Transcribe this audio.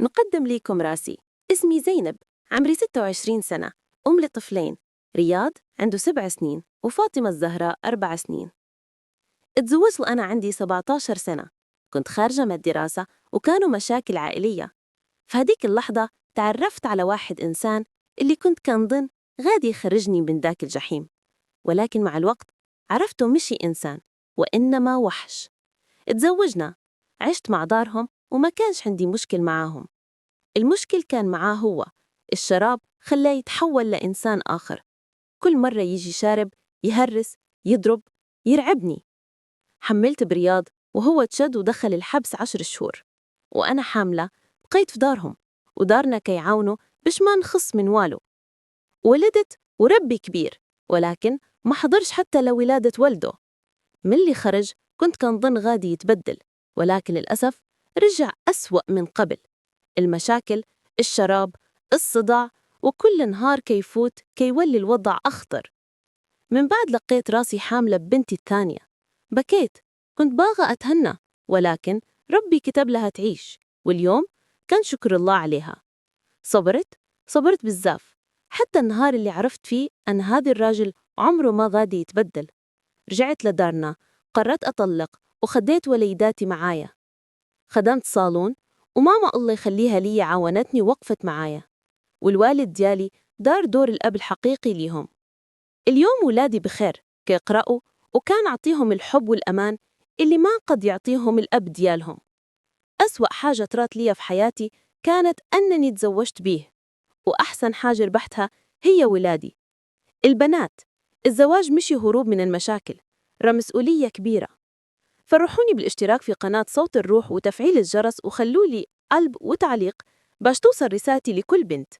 نقدم ليكم راسي. اسمي زينب، عمري 26 سنة، أم لطفلين، رياض عنده 7 سنين وفاطمة الزهراء 4 سنين. اتزوجت وأنا عندي 17 سنة. كنت خارجة من الدراسة وكانوا مشاكل عائلية. في هديك اللحظة تعرفت على واحد إنسان اللي كان ظن غادي يخرجني من ذاك الجحيم، ولكن مع الوقت عرفته مشي إنسان وإنما وحش. اتزوجنا، عشت مع دارهم وما كانش عندي مشكل معاهم. المشكل كان معاه هو. الشراب خلاه يتحول لإنسان آخر. كل مرة يجي شارب يهرس، يضرب، يرعبني. حملت برياض وهو تشد ودخل الحبس 10 شهور، وأنا حاملة بقيت في دارهم، ودارنا كيعاونوا باش ما نخص من والو. ولدت وربي كبير، ولكن ما حضرش حتى لولادة ولده. من اللي خرج كنت كنظن غادي يتبدل، ولكن للأسف رجع أسوأ من قبل. المشاكل، الشراب، الصداع، وكل نهار كيفوت كيولي الوضع أخطر. من بعد لقيت راسي حاملة ببنتي الثانية. بكيت، كنت باغى أتهنى، ولكن ربي كتب لها تعيش، واليوم كان شكر الله عليها. صبرت بزاف، حتى النهار اللي عرفت فيه أن هذا الراجل عمره ما غادي يتبدل. رجعت لدارنا، قررت أطلق وخديت وليداتي معايا. خدمت صالون، وماما الله يخليها لي عاونتني ووقفت معايا، والوالد ديالي دار دور الأب الحقيقي ليهم. اليوم ولادي بخير كيقرأوا، وكان أعطيهم الحب والأمان اللي ما قد يعطيهم الأب ديالهم. أسوأ حاجة طرات لي في حياتي كانت أنني تزوجت بيه، وأحسن حاجة ربحتها هي ولادي. البنات، الزواج مش هروب من المشاكل، مسؤولية كبيرة. فرحوني بالاشتراك في قناة صوت الروح وتفعيل الجرس، وخلولي قلب وتعليق باش توصل رسالتي لكل بنت.